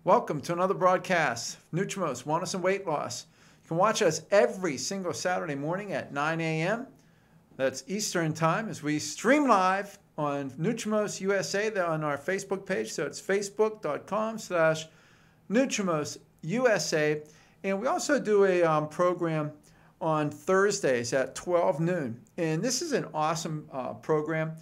Welcome to another broadcast, NutriMost Wellness and Weight Loss. You can watch us every single Saturday morning at 9 a.m. That's Eastern Time as we stream live on NutriMost USA on our Facebook page. So it's facebook.com/NutriMost USA. And we also do a program on Thursdays at 12 noon. And this is an awesome program.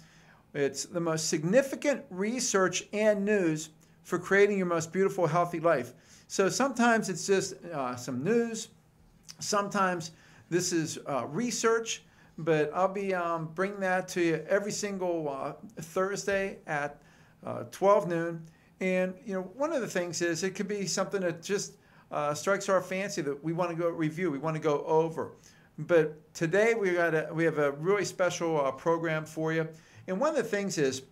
It's the most significant research and news for creating your most beautiful, healthy life. So sometimes it's just some news. Sometimes this is research, but I'll be bringing that to you every single Thursday at 12 noon. And one of the things is it could be something that just strikes our fancy that we want to go review, we want to go over. But today we have a really special program for you. And one of the things is,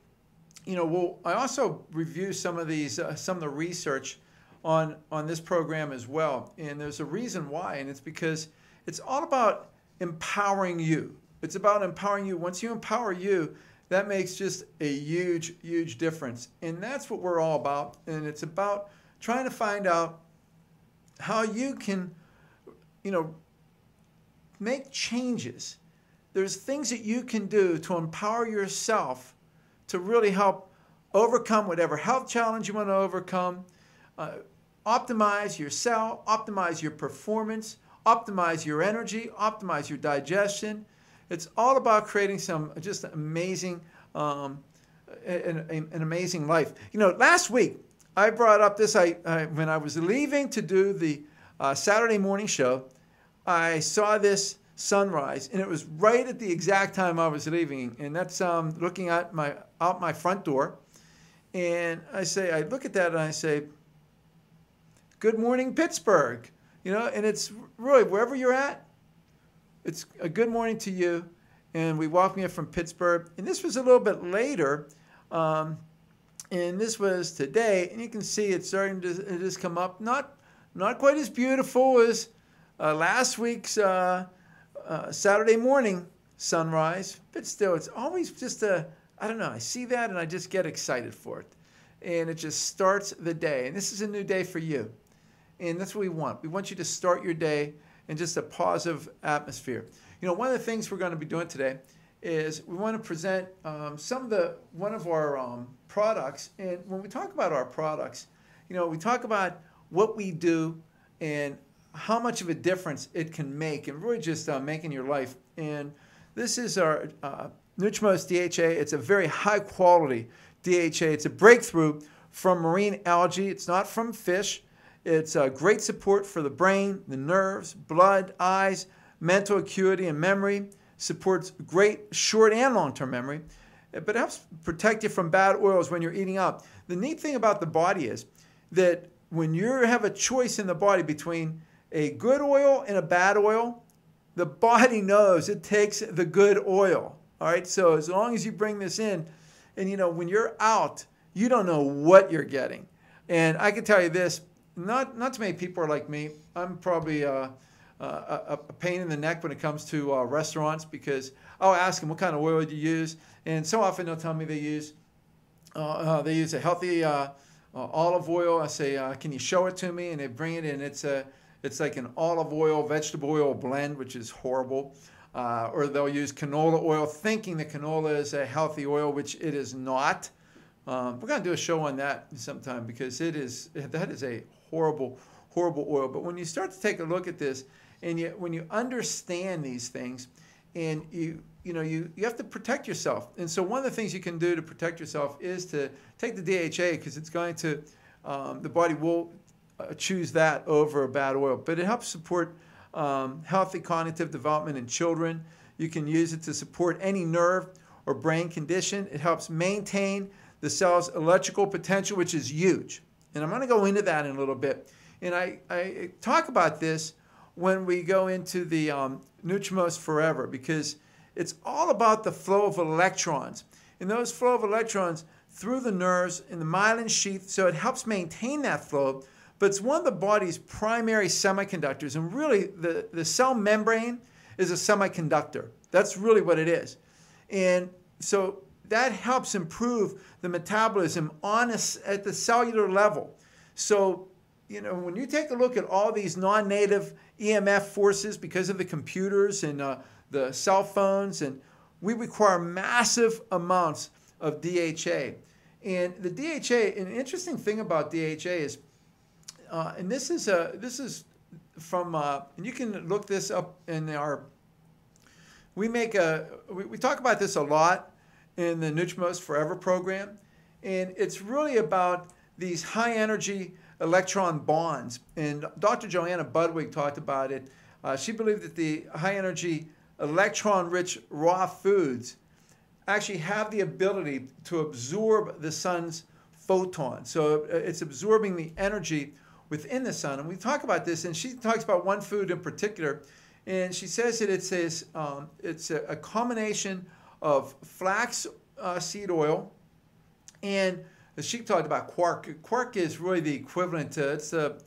I also review some of the research on this program as well. And there's a reason why, and it's because it's all about empowering you. It's about empowering you. Once you empower you, that makes just a huge, huge difference. And that's what we're all about. And it's about trying to find out how you can, make changes. There's things that you can do to empower yourself to really help overcome whatever health challenge you want to overcome, optimize your cell, optimize your performance, optimize your energy, optimize your digestion. It's all about creating some just amazing, an amazing life. Last week I brought up this. When I was leaving to do the Saturday morning show, I saw this sunrise, and it was right at the exact time I was leaving, and that's looking out my front door, and I look at that and I say, "Good morning, Pittsburgh," and it's really wherever you're at, it's a good morning to you. And we welcome you from Pittsburgh, and this was a little bit later, and this was today, and you can see it's starting to just come up, not quite as beautiful as last week's Saturday morning sunrise, but still, it's always just I don't know, I see that and I just get excited for it. And it just starts the day. And this is a new day for you. And that's what we want. We want you to start your day in just a positive atmosphere. One of the things we're going to be doing today is we want to present one of our products. And when we talk about our products, we talk about what we do and how much of a difference it can make, and really just making your life. And this is our NutriMost DHA. It's a very high quality DHA. It's a breakthrough from marine algae. It's not from fish. It's great support for the brain, the nerves, blood, eyes, mental acuity, and memory. Supports great short and long-term memory, but it helps protect you from bad oils when you're eating out. The neat thing about the body is that when you have a choice in the body between a good oil and a bad oil, the body knows it takes the good oil. All right, so as long as you bring this in, and when you're out, you don't know what you're getting. And I can tell you this, not too many people are like me. I'm probably a pain in the neck when it comes to restaurants, because I'll ask them what kind of oil do you use, and so often they'll tell me they use a healthy olive oil. I say, can you show it to me? And they bring it in. It's like an olive oil, vegetable oil blend, which is horrible. Or they'll use canola oil, thinking that canola is a healthy oil, which it is not. We're going to do a show on that sometime, because that is a horrible, horrible oil. But when you start to take a look at this, and when you understand these things, and you have to protect yourself. And so one of the things you can do to protect yourself is to take the DHA, because it's going to, the body will choose that over a bad oil. But it helps support healthy cognitive development in children. You can use it to support any nerve or brain condition. It helps maintain the cell's electrical potential, which is huge. And I'm going to go into that in a little bit. And I talk about this when we go into the NutriMost Forever, because it's all about the flow of electrons. And those flow of electrons through the nerves in the myelin sheath, so it helps maintain that flow. But it's one of the body's primary semiconductors. And really, the cell membrane is a semiconductor. That's really what it is. And so that helps improve the metabolism at the cellular level. So, you know, when you take a look at all these non-native EMF forces because of the computers and the cell phones, and we require massive amounts of DHA. And the DHA, an interesting thing about DHA is, and this is from, and you can look this up in our, we talk about this a lot in the NutriMost Forever program, and it's really about these high energy electron bonds. And Dr. Joanna Budwig talked about it. She believed that the high energy electron rich raw foods actually have the ability to absorb the sun's photons. So it's absorbing the energy within the sun. And we talk about this, and she talks about one food in particular, and she says that it's a combination of flax seed oil, and she talked about quark. Quark is really the equivalent to, it's the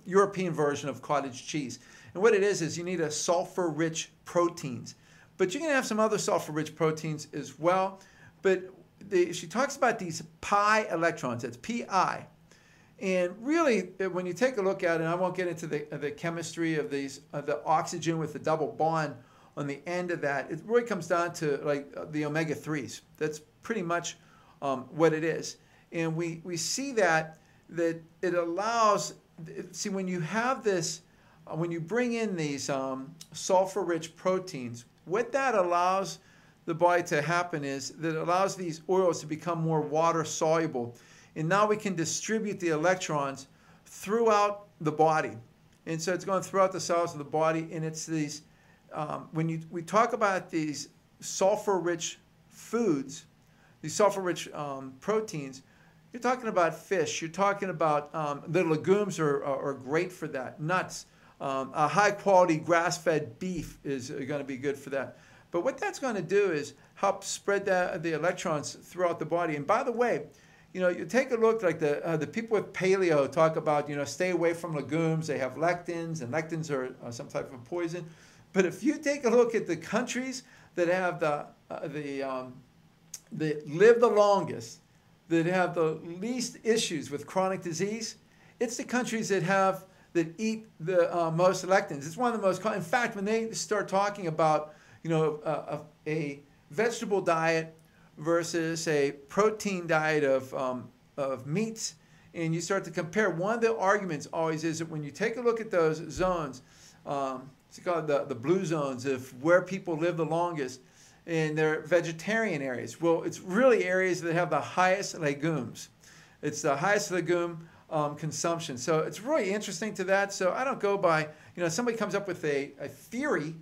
European version of cottage cheese. And what it is you need a sulfur-rich proteins. But you can have some other sulfur-rich proteins as well. But she talks about these pi electrons, that's Pi. And really, when you take a look at it, and I won't get into the chemistry of these, the oxygen with the double bond on the end of that, it really comes down to like the omega-3s. That's pretty much what it is. And we see that it allows, see, when you have this, when you bring in these sulfur-rich proteins, what that allows the body to happen is that it allows these oils to become more water-soluble. And now we can distribute the electrons throughout the body. And so it's going throughout the cells of the body, and it's these, when we talk about these sulfur-rich foods, these sulfur-rich proteins, you're talking about fish, you're talking about the legumes are great for that, nuts, a high-quality grass-fed beef is going to be good for that. But what that's going to do is help spread the electrons throughout the body. And by the way, you know, you take a look, like the people with paleo talk about, you know, stay away from legumes. They have lectins, and lectins are some type of poison. But if you take a look at the countries that have that live the longest, that have the least issues with chronic disease, it's the countries that eat the most lectins. It's one of the most, in fact, when they start talking about, you know, a vegetable diet versus a protein diet of meats, and you start to compare, one of the arguments always is that when you take a look at those zones, it's called the blue zones of where people live the longest, and they're vegetarian areas. Well, it's really areas that have the highest legumes. It's the highest legume consumption. So it's really interesting to that. So I don't go by, you know, somebody comes up with a theory,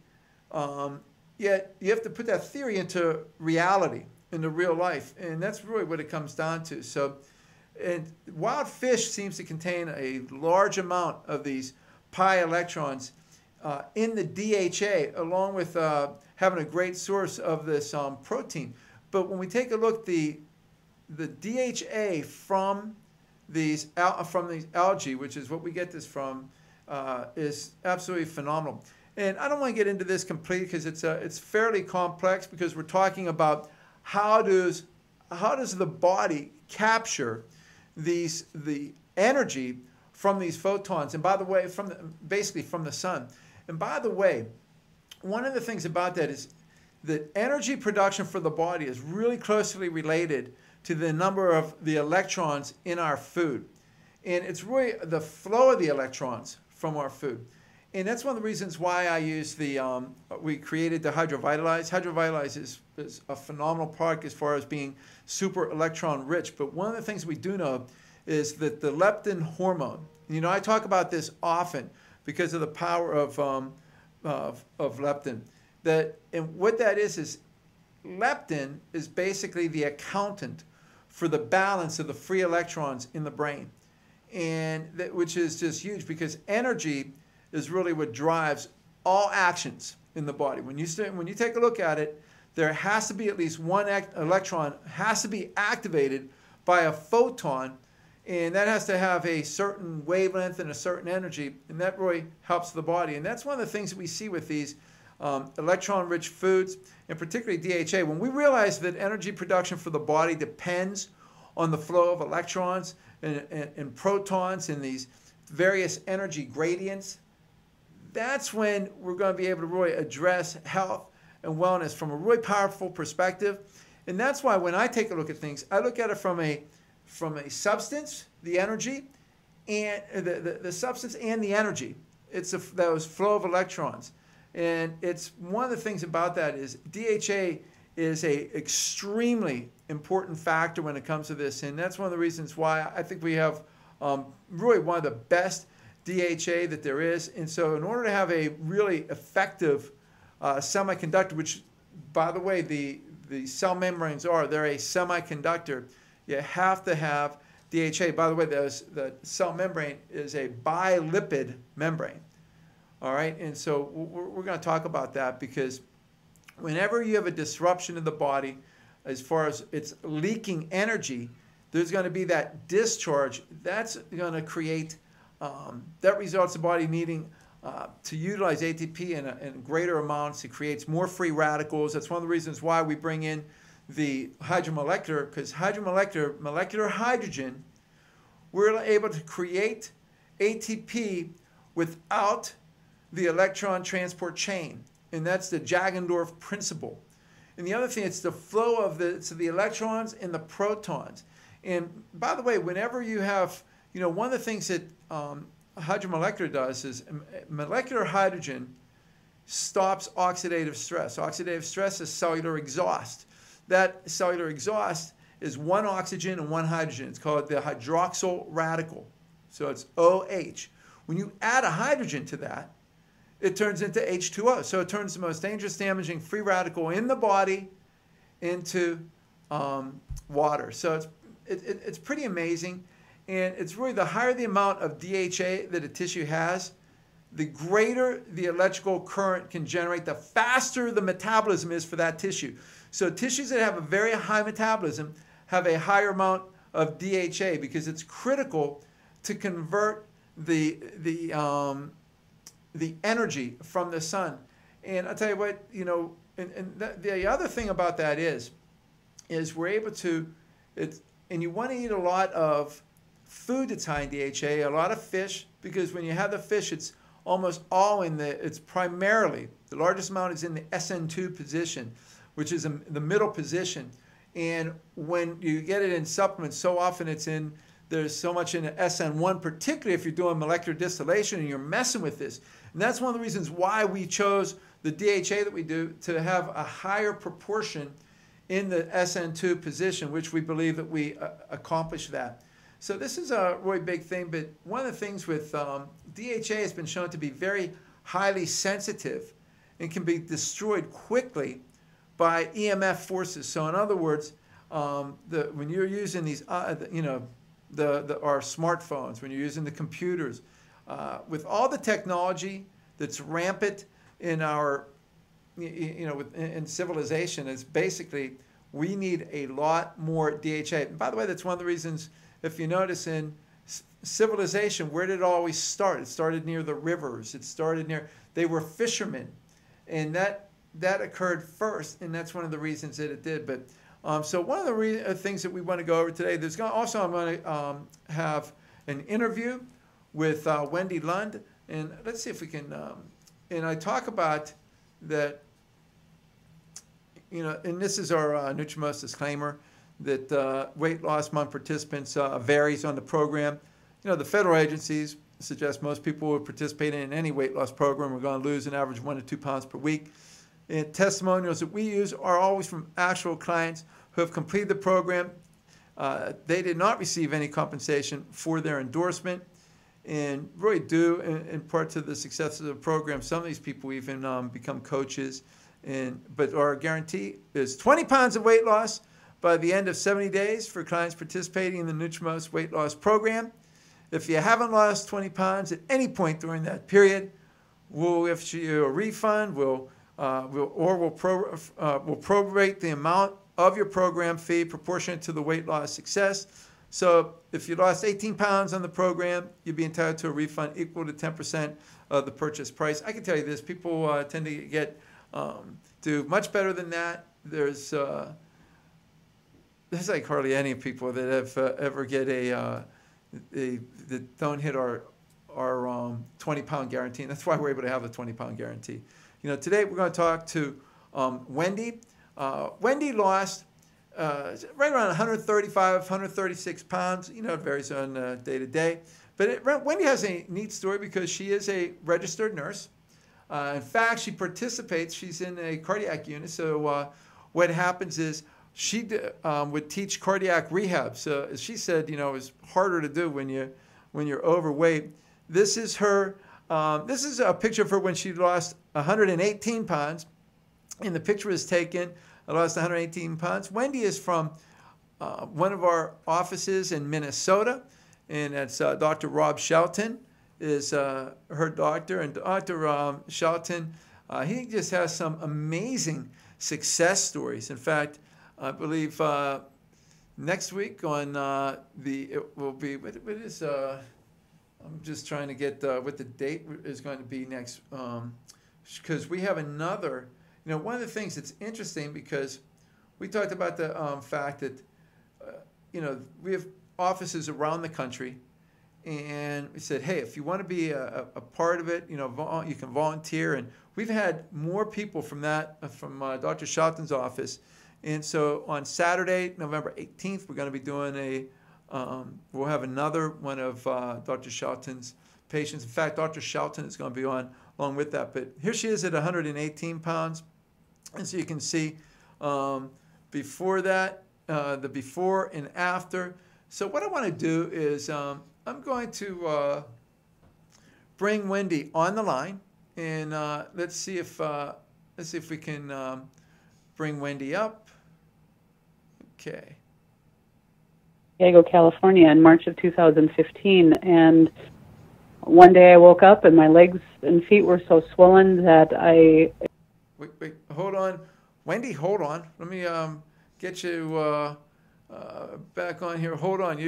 yet you have to put that theory into reality, into real life. And that's really what it comes down to. So, and wild fish seems to contain a large amount of these pi electrons in the DHA, along with having a great source of this protein. But when we take a look, the DHA from these algae, which is what we get this from, is absolutely phenomenal. And I don't want to get into this completely because it's fairly complex, because we're talking about how does the body capture the energy from these photons, and by the way, basically from the sun. And by the way, one of the things about that is that energy production for the body is really closely related to the number of the electrons in our food. And it's really the flow of the electrons from our food. And that's one of the reasons why I use we created the Hydrovitalize. Hydrovitalize is a phenomenal product as far as being super electron rich. But one of the things we do know is that the leptin hormone, you know, I talk about this often because of the power of leptin. And what that is leptin is basically the accountant for the balance of the free electrons in the brain, and which is just huge, because energy is really what drives all actions in the body. When you take a look at it, there has to be at least one electron has to be activated by a photon, and that has to have a certain wavelength and a certain energy, and that really helps the body. And that's one of the things that we see with these electron-rich foods, and particularly DHA. When we realize that energy production for the body depends on the flow of electrons and protons in these various energy gradients, that's when we're going to be able to really address health and wellness from a really powerful perspective. And that's why when I take a look at things, I look at it from a substance, the energy, and the substance and the energy. It's those flow of electrons. And it's one of the things about that is DHA is a extremely important factor when it comes to this. And that's one of the reasons why I think we have really one of the best DHA that there is. And so in order to have a really effective semiconductor, which, by the way, the cell membranes they're a semiconductor, you have to have DHA. By the way, the cell membrane is a bilipid membrane. All right, and so we're going to talk about that, because whenever you have a disruption in the body, as far as it's leaking energy, there's going to be that discharge. That's going to create, that results in the body needing to utilize ATP in greater amounts. It creates more free radicals. That's one of the reasons why we bring in the hydromolecular, because molecular hydrogen, we're able to create ATP without the electron transport chain. And that's the Jagendorf principle. And the other thing, it's the flow of the electrons and the protons. And by the way, whenever you have, one of the things that hydromolecular does is molecular hydrogen stops oxidative stress. Oxidative stress is cellular exhaust. That cellular exhaust is one oxygen and one hydrogen. It's called the hydroxyl radical. So it's OH. When you add a hydrogen to that, it turns into H2O. So it turns the most dangerous, damaging free radical in the body into water. So it's pretty amazing. And it's really, the higher the amount of DHA that a tissue has, the greater the electrical current can generate, the faster the metabolism is for that tissue. So tissues that have a very high metabolism have a higher amount of DHA, because it's critical to convert the energy from the sun. And I'll tell you what, the other thing about that is we're able to, and you want to eat a lot of food that's high in DHA, a lot of fish, because when you have the fish, it's almost all it's primarily, the largest amount is in the SN2 position, which is the middle position. And when you get it in supplements, so often there's so much in SN1, particularly if you're doing molecular distillation and you're messing with this. And that's one of the reasons why we chose the DHA that we do, to have a higher proportion in the SN2 position, which we believe that we accomplish that. So this is a really big thing, but one of the things with DHA has been shown to be very highly sensitive and can be destroyed quickly by EMF forces. So in other words, when you're using these, our smartphones, when you're using the computers, with all the technology that's rampant in our, in civilization, it's basically, we need a lot more DHA. And by the way, that's one of the reasons, if you notice in civilization, where did it always start? It started near the rivers. It started they were fishermen. And that occurred first, and that's one of the reasons that it did. But so one of the things that we want to go over today, I'm going to have an interview with Wendy Lund, and let's see if we can, and I talk about that, and this is our NutriMost disclaimer, that weight loss among participants varies on the program. The federal agencies suggest most people who participate in any weight loss program are going to lose an average 1 to 2 pounds per week. And testimonials that we use are always from actual clients who have completed the program. They did not receive any compensation for their endorsement, and really due in part to the success of the program. Some of these people even become coaches. But our guarantee is 20 pounds of weight loss by the end of 70 days for clients participating in the NutriMost weight loss program. If you haven't lost 20 pounds at any point during that period, we'll issue you a refund. We'll prorate the amount of your program fee proportionate to the weight loss success. So if you lost 18 pounds on the program, you'd be entitled to a refund equal to 10% of the purchase price. I can tell you this, people tend to do much better than that. There's there's like hardly any people that have ever get that don't hit our 20-pound guarantee, and that's why we're able to have the 20-pound guarantee. You know, today we're going to talk to Wendy. Wendy lost right around 135, 136 pounds. You know, it varies on day to day. But Wendy has a neat story because she is a registered nurse. In fact, she participates. She's in a cardiac unit. So what happens is she would teach cardiac rehab. So as she said, you know, it's harder to do when you're overweight. This is her. This is a picture of her when she lost 118 pounds, and the picture was taken. I lost 118 pounds. Wendy is from one of our offices in Minnesota, and that's Dr. Rob Shelton is her doctor. And Dr. Shelton, he just has some amazing success stories. In fact, I believe next week on it will be, what is, I'm just trying to get what the date is going to be next, because we have another, you know, one of the things that's interesting, because we talked about the fact that, you know, we have offices around the country, and we said, hey, if you want to be a part of it, you know, you can volunteer. And we've had more people from that, from Dr. Shelton's office. And so on Saturday, November 18th, we're going to be doing we'll have another one of Dr. Shelton's patients. In fact, Dr. Shelton is going to be on along with that. But here she is at 118 pounds. And so you can see before that, the before and after. So what I want to do is I'm going to bring Wendy on the line, and let's see if we can bring Wendy up. Okay. Diego, California in March of 2015, and one day I woke up and my legs and feet were so swollen that I... Wait, hold on. Wendy, hold on. Let me get you back on here. Hold on.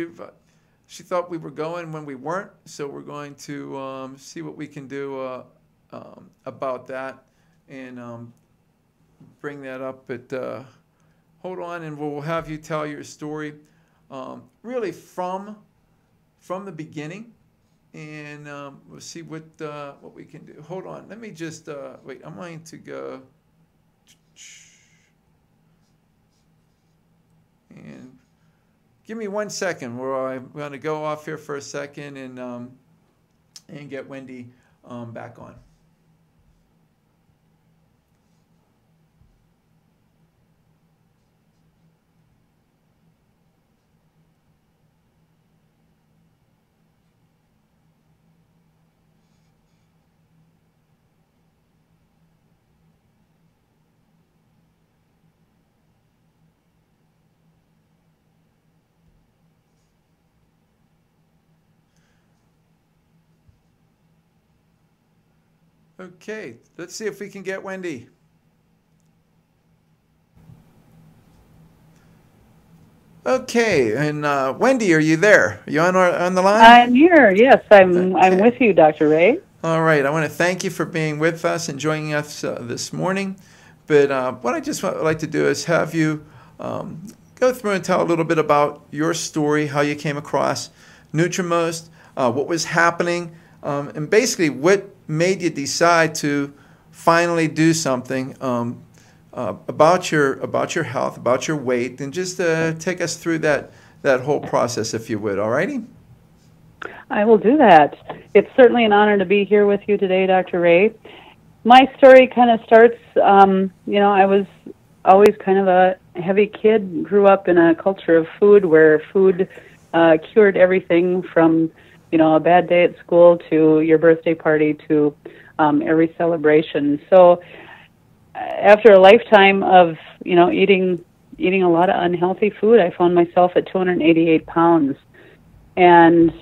She thought we were going when we weren't, so we're going to see what we can do about that and bring that up. But hold on, and we'll have you tell your story really from the beginning, and we'll see what we can do. Hold on. Let me just wait. I'm going to go and give me 1 second where I'm going to go off here for a second and get Wendy back on. Okay, let's see if we can get Wendy. Okay, and Wendy, are you there? Are you on the line? I'm here. Yes, I'm with you, Dr. Ray. All right, I want to thank you for being with us and joining us this morning. But what I just would like to do is have you go through and tell a little bit about your story, how you came across NutriMost, what was happening, and basically what made you decide to finally do something about your health, about your weight, and just take us through that whole process, if you would. All righty? I will do that. It's certainly an honor to be here with you today, Dr. Ray. My story kind of starts, you know, I was always kind of a heavy kid, grew up in a culture of food where food cured everything from, you know, a bad day at school to your birthday party to every celebration. So after a lifetime of, you know, eating a lot of unhealthy food, I found myself at 288 pounds. And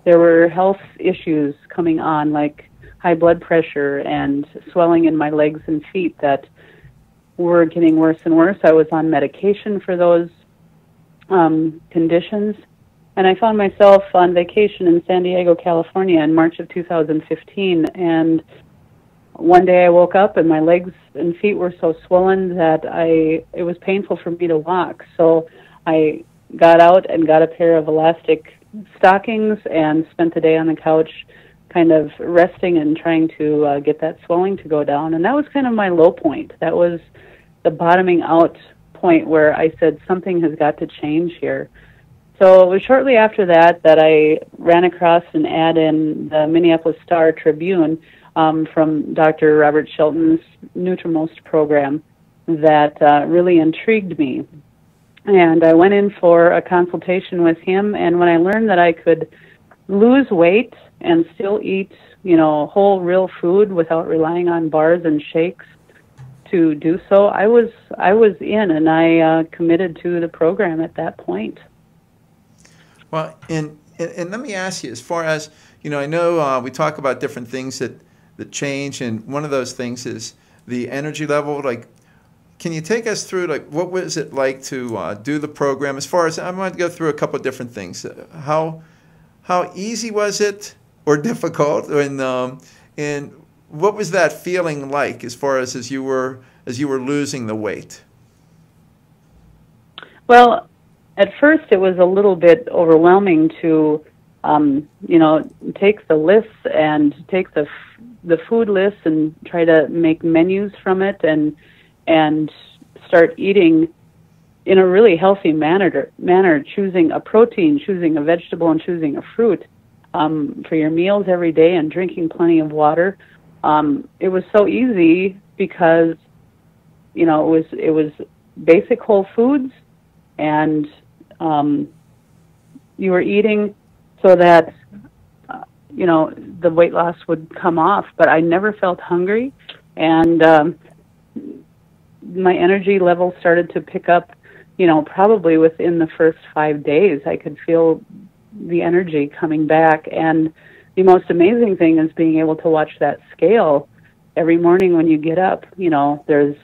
there were health issues coming on, like high blood pressure and swelling in my legs and feet that were getting worse and worse. I was on medication for those conditions. And I found myself on vacation in San Diego, California in March of 2015. And one day I woke up and my legs and feet were so swollen that it was painful for me to walk. So I got out and got a pair of elastic stockings and spent the day on the couch kind of resting and trying to get that swelling to go down. And that was kind of my low point. That was the bottoming out point where I said something has got to change here. So it was shortly after that that I ran across an ad in the Minneapolis Star-Tribune from Dr. Robert Shelton's NutriMost program that really intrigued me. And I went in for a consultation with him, and when I learned that I could lose weight and still eat, whole real food without relying on bars and shakes to do so, I was in, and I committed to the program at that point. Well, and let me ask you, as far as, I know we talk about different things that change, and one of those things is the energy level. Like, can you take us through, like, what was it like to do the program? As far as, I'm going to go through a couple of different things. How easy was it, or difficult, and what was that feeling like as far as you were losing the weight? Well, at first it was a little bit overwhelming to, take the lists and take the food lists and try to make menus from it and start eating in a really healthy manner, choosing a protein, choosing a vegetable, and choosing a fruit for your meals every day, and drinking plenty of water. It was so easy because, it was basic whole foods, and you were eating so that, the weight loss would come off. But I never felt hungry, and my energy level started to pick up, probably within the first 5 days. I could feel the energy coming back. And the most amazing thing is being able to watch that scale every morning when you get up. There's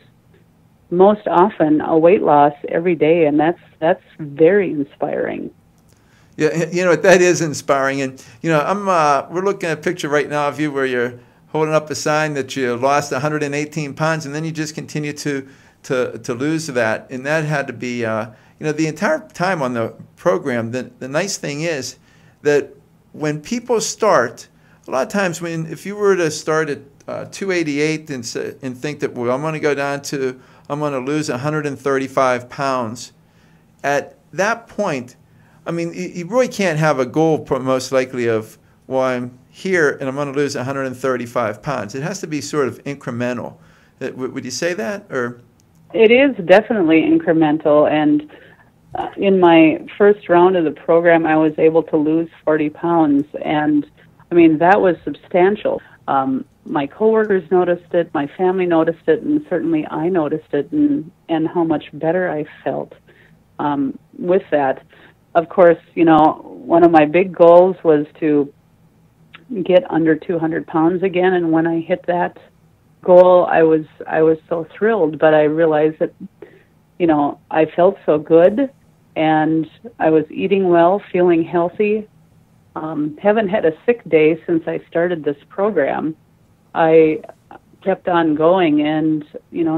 most often a weight loss every day, and that's very inspiring. Yeah, that is inspiring. And, we're looking at a picture right now of you where you're holding up a sign that you lost 118 pounds, and then you just continue to lose that. And that had to be, the entire time on the program. The nice thing is that when people start, a lot of times if you were to start at 288 and think that, well, I'm going to lose 135 pounds, at that point, you really can't have a goal most likely of, well, I'm here and I'm going to lose 135 pounds. It has to be sort of incremental. Would you say that? Or? It is definitely incremental. And in my first round of the program, I was able to lose 40 pounds. And, that was substantial. My coworkers noticed it, my family noticed it, and certainly I noticed it, and how much better I felt with that. Of course, one of my big goals was to get under 200 pounds again, and when I hit that goal, I was so thrilled. But I realized that, I felt so good, and I was eating well, feeling healthy. Haven't had a sick day since I started this program. I kept on going, and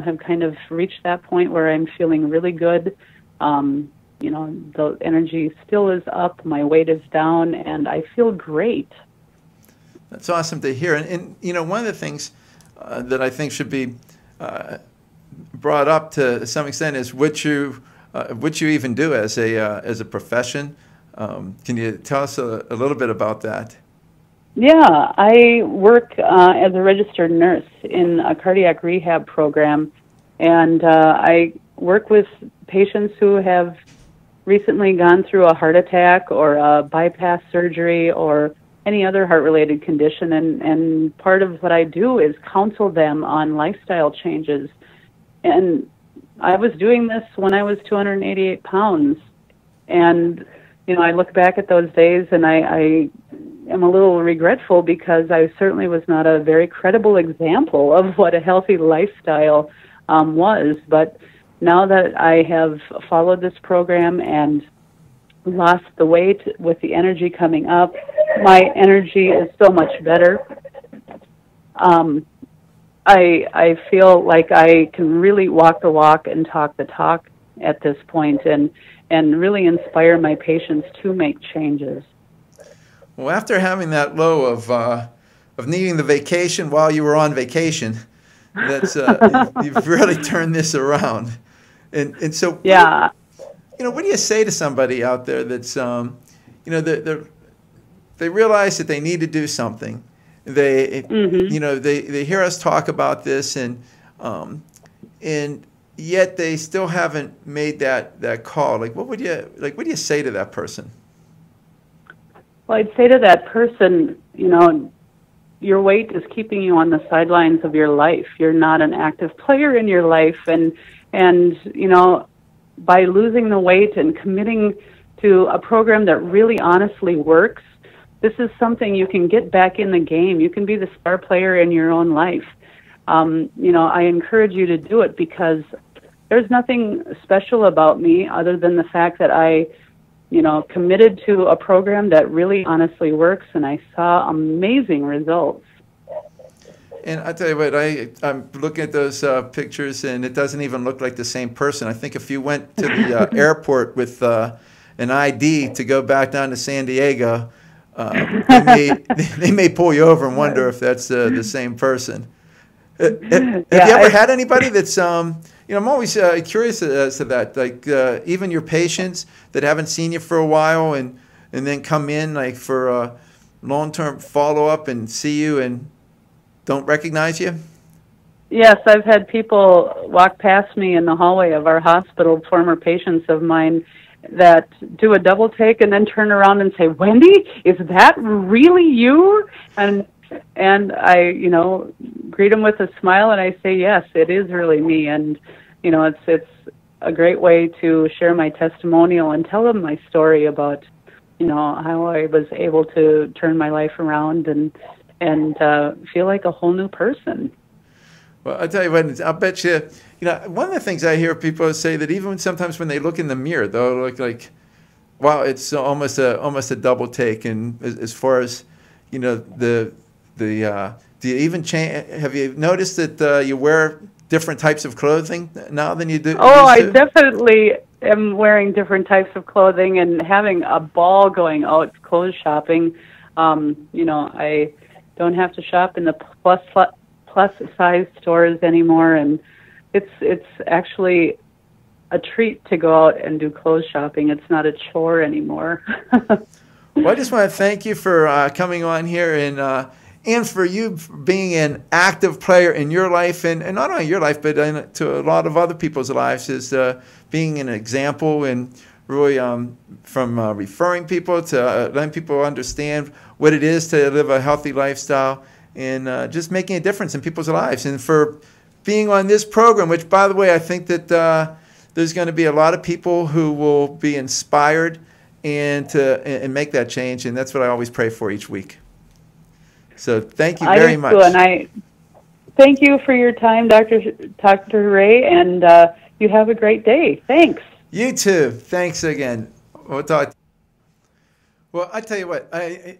have kind of reached that point where I'm feeling really good. The energy still is up, my weight is down, and I feel great. That's awesome to hear. And one of the things that I think should be brought up to some extent is what you even do as a profession. Can you tell us a little bit about that? Yeah, I work as a registered nurse in a cardiac rehab program, and I work with patients who have recently gone through a heart attack or a bypass surgery or any other heart-related condition, and part of what I do is counsel them on lifestyle changes. And I was doing this when I was 288 pounds, and I look back at those days and I am a little regretful because I certainly was not a very credible example of what a healthy lifestyle was. But now that I have followed this program and lost the weight with the energy coming up, my energy is so much better. I feel like I can really walk the walk and talk the talk at this point, and really inspire my patients to make changes. Well, after having that low of needing the vacation while you were on vacation, that's you've really turned this around. And so, yeah, what do you say to somebody out there that's they realize that they need to do something? They they hear us talk about this, and yet they still haven't made that call. What would you say to that person? Well, I'd say to that person, your weight is keeping you on the sidelines of your life. You're not an active player in your life, and by losing the weight and committing to a program that really honestly works, this is something you can get back in the game. You can be the star player in your own life. I encourage you to do it because there's nothing special about me other than the fact that I committed to a program that really honestly works, and I saw amazing results. And I tell you what, I'm looking at those pictures, and it doesn't even look like the same person. I think if you went to the airport with an ID to go back down to San Diego, they may pull you over and wonder if that's the same person. Have you ever had anybody that's I'm always curious as to that, like even your patients that haven't seen you for a while and then come in for a long-term follow-up and see you and don't recognize you? Yes, I've had people walk past me in the hallway of our hospital, former patients of mine, that do a double take and then turn around and say, "Wendy, is that really you?" And I, greet them with a smile, and I say, "Yes, it is really me." And it's a great way to share my testimonial and tell them my story about, how I was able to turn my life around and feel like a whole new person. Well, I'll tell you what, I'll bet you, one of the things I hear people say that even sometimes when they look in the mirror, they'll look like, wow, it's almost a double take. And as far as, do you even change? Have you noticed that you wear different types of clothing now than you do? Oh, I definitely am wearing different types of clothing and having a ball going out clothes shopping. I don't have to shop in the plus size stores anymore, and it's actually a treat to go out and do clothes shopping. It's not a chore anymore. Well, I just want to thank you for coming on here and for you being an active player in your life, and not only your life, but to a lot of other people's lives, is being an example and really from referring people to letting people understand what it is to live a healthy lifestyle and just making a difference in people's lives. And for being on this program, which, by the way, I think that there's going to be a lot of people who will be inspired and make that change, and that's what I always pray for each week. So thank you very much. And I thank you for your time, Dr. Ray, and you have a great day. Thanks. You too. Thanks again. We'll talk. Well, I tell you what, I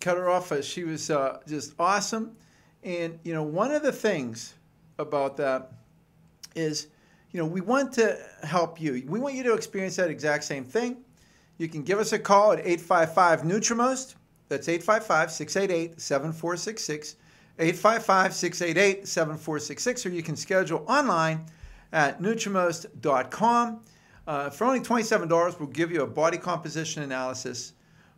cut her off. She was just awesome. And, one of the things about that is, we want to help you. We want you to experience that exact same thing. You can give us a call at 855-NutriMost. That's 855-688-7466, 855-688-7466, or you can schedule online at NutriMost.com. For only $27, we'll give you a body composition analysis.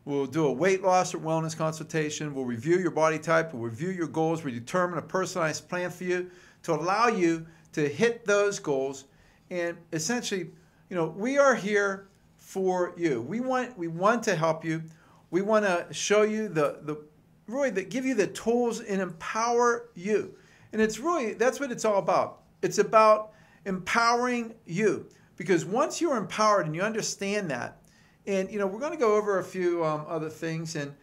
We'll do a weight loss or wellness consultation. We'll review your body type. We'll review your goals. We determine a personalized plan for you to allow you to hit those goals. And essentially, we are here for you. We want to help you. We want to show you give you the tools and empower you. And that's what it's all about. It's about empowering you, because once you're empowered and you understand that, and we're going to go over a few other things, and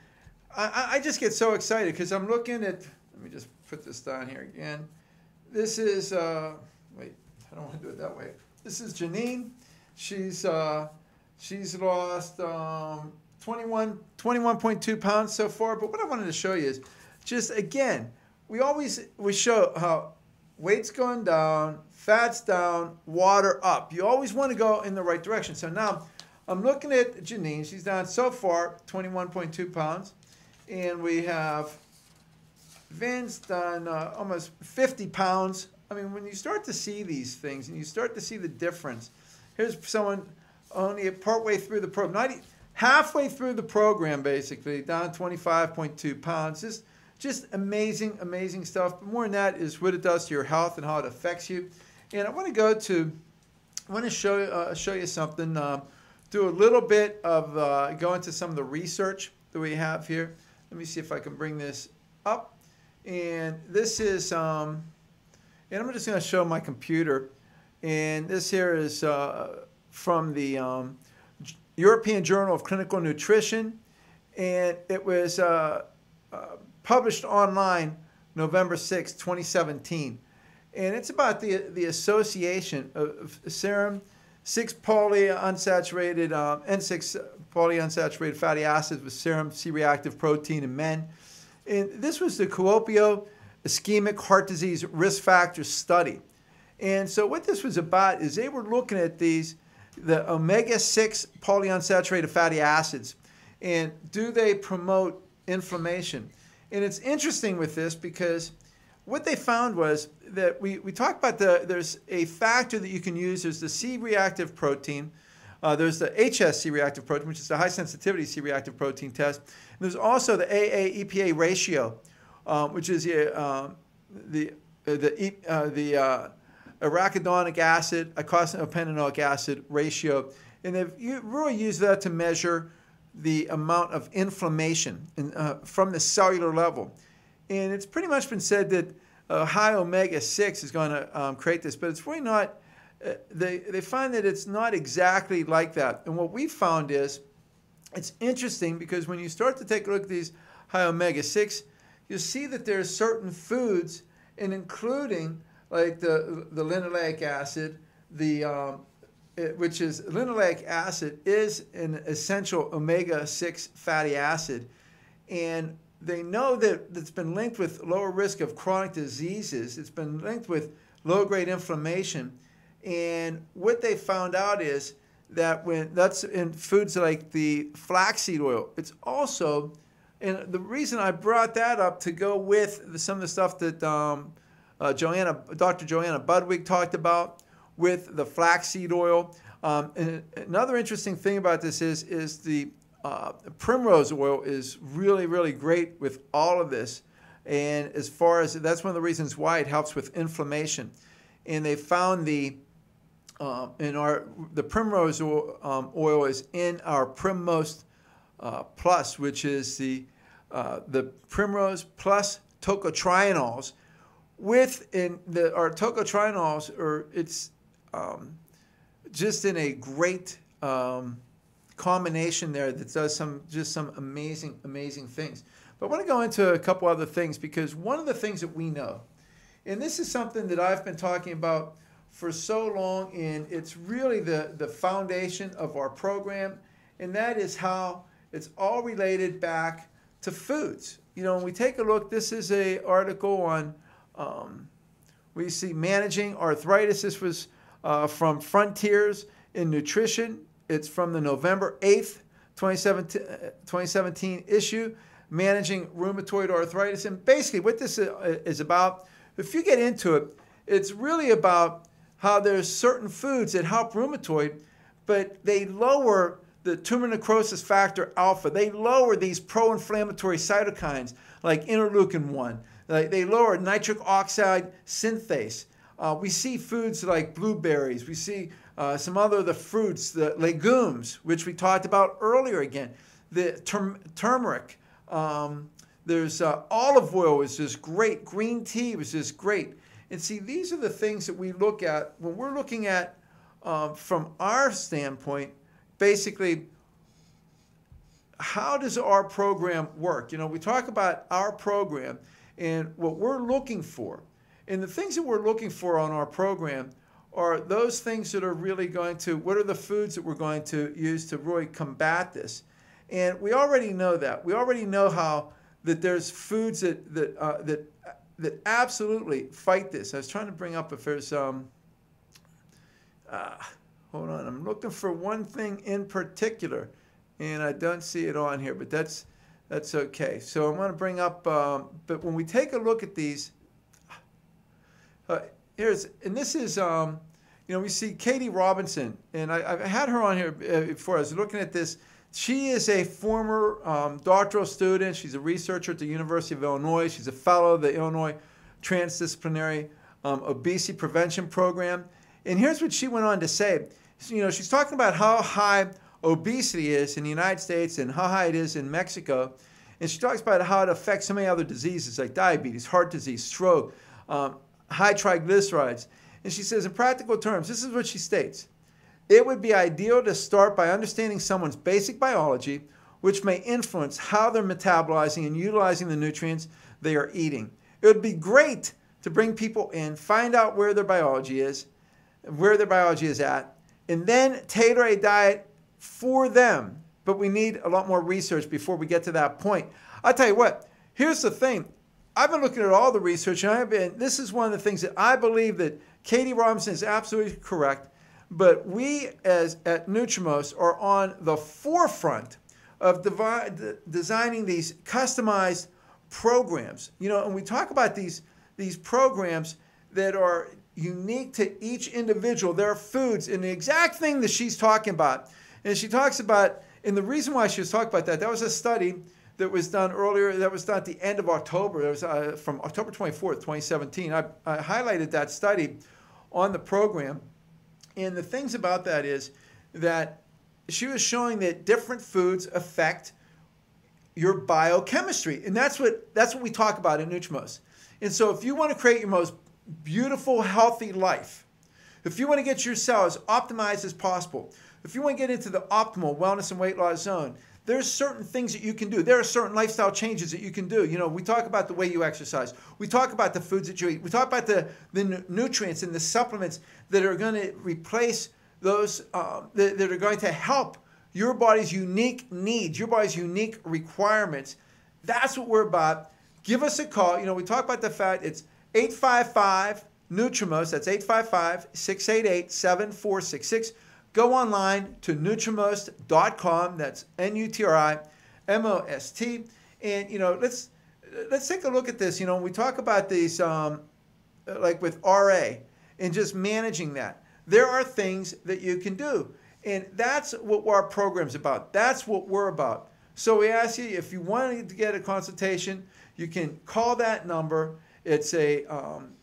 I just get so excited because I'm looking at. Let me just put this down here again. This is wait, I don't want to do it that way. This is Janine. She's lost 21.2 pounds so far. But what I wanted to show you is just, again, we show how weight's going down, fats down, water up. You always want to go in the right direction. So now I'm looking at Janine. She's down so far 21.2 pounds. And we have Vince done almost 50 pounds. I mean, when you start to see these things and you start to see the difference, here's someone only partway through the program, halfway through the program, basically, down 25.2 pounds. Just amazing, amazing stuff. But more than that is what it does to your health and how it affects you. And I want to show you something. Do a little bit of go into some of the research that we have here. Let me see if I can bring this up. And this is, and I'm just going to show my computer. And this here is from the European Journal of Clinical Nutrition. And it was published online November 6, 2017. And it's about the association of serum 6 polyunsaturated N6 polyunsaturated fatty acids with serum C-reactive protein in men. And this was the Copia Ischemic heart disease risk factor study. And so what this was about is they were looking at the omega-6 polyunsaturated fatty acids, and do they promote inflammation? And it's interesting with this because what they found was that we talked about there's a factor that you can use. There's the C-reactive protein. There's the HS C-reactive protein, which is the high sensitivity C-reactive protein test. And there's also the AA-EPA ratio, which is the arachidonic acid, eicosapentaenoic acid ratio. And you really use that to measure the amount of inflammation from the cellular level. And it's pretty much been said that high omega-6 is going to create this, but it's really not. They find that it's not exactly like that. And what we found is, it's interesting because when you start to take a look at these high omega-6, you'll see that there's certain foods, and including like the linoleic acid, which is linoleic acid is an essential omega-6 fatty acid. And they know that it's been linked with lower risk of chronic diseases. It's been linked with low-grade inflammation. And what they found out is that when that's in foods like the flaxseed oil, it's also, and the reason I brought that up to go with some of the stuff that Dr. Joanna Budwig talked about with the flaxseed oil. And another interesting thing about this is the Primrose Oil is really, really great with all of this. And as far as, that's one of the reasons why it helps with inflammation. And they found the Primrose oil is in our PrimMost Plus, which is the Primrose Plus tocotrienols. Our tocotrienols it's just in a great combination there that does some amazing things. But I want to go into a couple other things, because one of the things that we know, and this is something that I've been talking about for so long, and it's really the foundation of our program, and that is how it's all related back to foods. You know, when we take a look, this is an article on, we see managing arthritis. This was from Frontiers in Nutrition. It's from the November 8th, 2017 issue, Managing Rheumatoid Arthritis. And basically what this is about, if you get into it, it's really about how there's certain foods that help rheumatoid, but they lower the tumor necrosis factor alpha. They lower these pro-inflammatory cytokines like interleukin-1. They lower nitric oxide synthase. We see foods like blueberries. We see some other of the fruits, the legumes, which we talked about earlier again. The turmeric. There's olive oil was just great. Green tea was just great. And see, these are the things that we look at when we're looking at, from our standpoint, basically, how does our program work? You know, we talk about our program and what we're looking for. And the things that we're looking for on our program are those things that are really going to, what are the foods that we're going to use to really combat this? And we already know that. We already know how that there's foods that absolutely fight this. I was trying to bring up if there's, hold on, I'm looking for one thing in particular, and I don't see it on here, but that's okay. So I want to bring up, but when we take a look at these, and this is, we see Katie Robinson, and I've had her on here before. I was looking at this. She is a former doctoral student. She's a researcher at the University of Illinois. She's a fellow of the Illinois Transdisciplinary Obesity Prevention Program. And here's what she went on to say. She's talking about how high obesity is in the United States and how high it is in Mexico. And she talks about how it affects so many other diseases like diabetes, heart disease, stroke, high triglycerides. And she says, in practical terms, this is what she states. It would be ideal to start by understanding someone's basic biology, which may influence how they're metabolizing and utilizing the nutrients they are eating. It would be great to bring people in, find out where their biology is at, and then tailor a diet for them. But we need a lot more research before we get to that point. I'll tell you what, here's the thing. I've been looking at all the research, and this is one of the things that I believe that Katie Robinson is absolutely correct. But we, at NutriMost, are on the forefront of designing these customized programs. And we talk about these programs that are unique to each individual. There are foods, and the exact thing that she's talking about. And she talks about, and the reason why she was talking about that was a study that was done earlier, that was done at the end of October. It was from October 24th, 2017. I highlighted that study on the program. And the things about that is that she was showing that different foods affect your biochemistry. And that's what we talk about in NutriMost. And so if you want to create your most beautiful, healthy life, if you want to get your cells optimized as possible, if you want to get into the optimal wellness and weight loss zone, there's certain things that you can do. There are certain lifestyle changes that you can do. We talk about the way you exercise. We talk about the foods that you eat. We talk about the nutrients and the supplements that are going to replace those, that are going to help your body's unique needs, your body's unique requirements. That's what we're about. Give us a call. We talk about the fact it's 855-NutriMost. That's 855-688-7466. Go online to NutriMost.com. That's NutriMost. And let's take a look at this. When we talk about these, like with RA and just managing that, there are things that you can do, and that's what our program's about. That's what we're about. So we ask you, if you wanted to get a consultation, you can call that number. It's and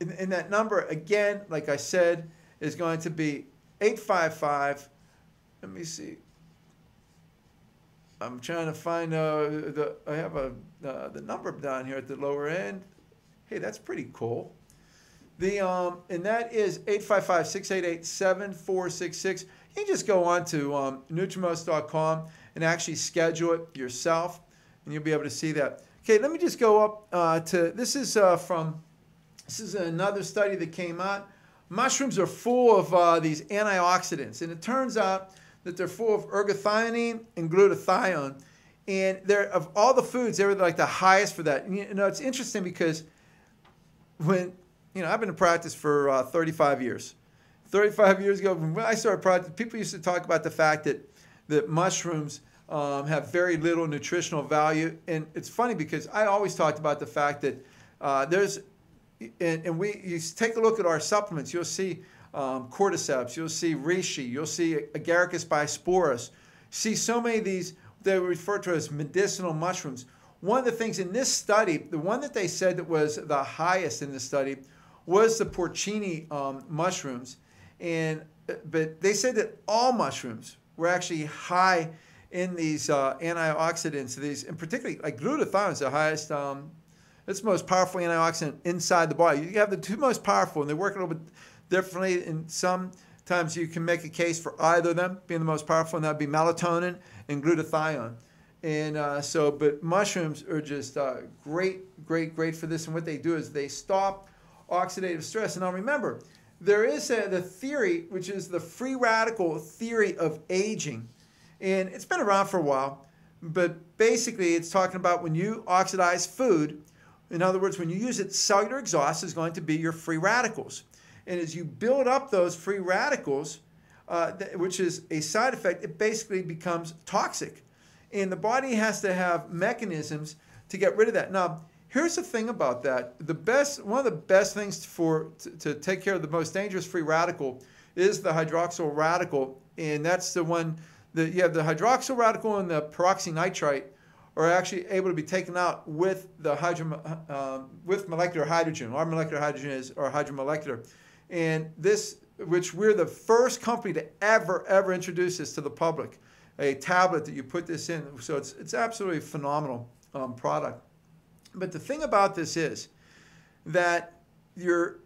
that number again, like I said, is going to be 855, let me see. I'm trying to find I have the number down here at the lower end. Hey, that's pretty cool. And that is 855-688-7466. You can just go on to NutriMost.com and actually schedule it yourself, and you'll be able to see that. Okay, let me just go up to, this is another study that came out. Mushrooms are full of these antioxidants, and it turns out that they're full of ergothioneine and glutathione, and they're, of all the foods, they were like the highest for that. And, it's interesting because when, I've been in practice for 35 years. 35 years ago, when I started practice, people used to talk about the fact that mushrooms have very little nutritional value, and it's funny because I always talked about the fact that you take a look at our supplements, you'll see cordyceps, you'll see reishi, you'll see agaricus bisporus. See so many of these that are referred to as medicinal mushrooms. One of the things in this study, the one that they said that was the highest in the study was the porcini mushrooms. But they said that all mushrooms were actually high in these antioxidants. And particularly, like glutathione is the highest. It's the most powerful antioxidant inside the body. You have the two most powerful, and they work a little bit differently. And sometimes you can make a case for either of them being the most powerful, and that would be melatonin and glutathione. And but mushrooms are just great for this. And what they do is they stop oxidative stress. And now remember, there is the theory, which is the free radical theory of aging. And it's been around for a while, but basically it's talking about when you oxidize food, in other words, when you use it, cellular exhaust is going to be your free radicals. And as you build up those free radicals, which is a side effect, it basically becomes toxic. And the body has to have mechanisms to get rid of that. Now, here's the thing about that. One of the best things to take care of the most dangerous free radical is the hydroxyl radical. And that's the one that you have the hydroxyl radical and the peroxynitrite are actually able to be taken out with the with molecular hydrogen. Our molecular hydrogen is our hydromolecular. And this, which we're the first company to ever introduce this to the public, a tablet that you put this in. So it's absolutely phenomenal product. But the thing about this is that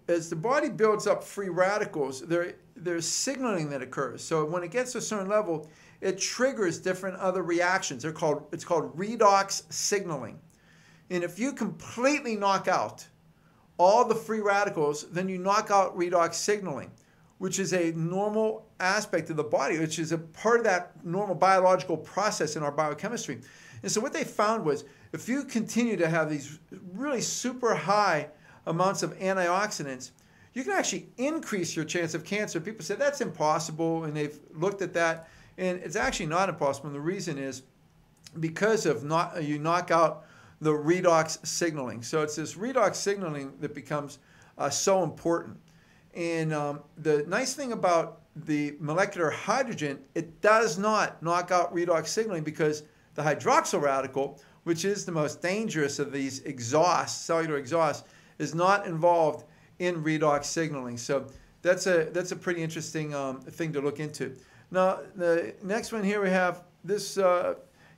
as the body builds up free radicals, there's signaling that occurs. So when it gets to a certain level, it triggers different other reactions. It's called redox signaling. And if you completely knock out all the free radicals, then you knock out redox signaling, which is a normal aspect of the body, which is a part of that normal biological process in our biochemistry. And so what they found was if you continue to have these really super high amounts of antioxidants, you can actually increase your chance of cancer. People say that's impossible, and they've looked at that, and it's actually not impossible. And the reason is because of you knock out the redox signaling. So it's this redox signaling that becomes so important. And the nice thing about the molecular hydrogen, it does not knock out redox signaling because the hydroxyl radical, which is the most dangerous of these exhausts, cellular exhausts, is not involved in redox signaling. So that's a pretty interesting thing to look into. Now, the next one here we have, this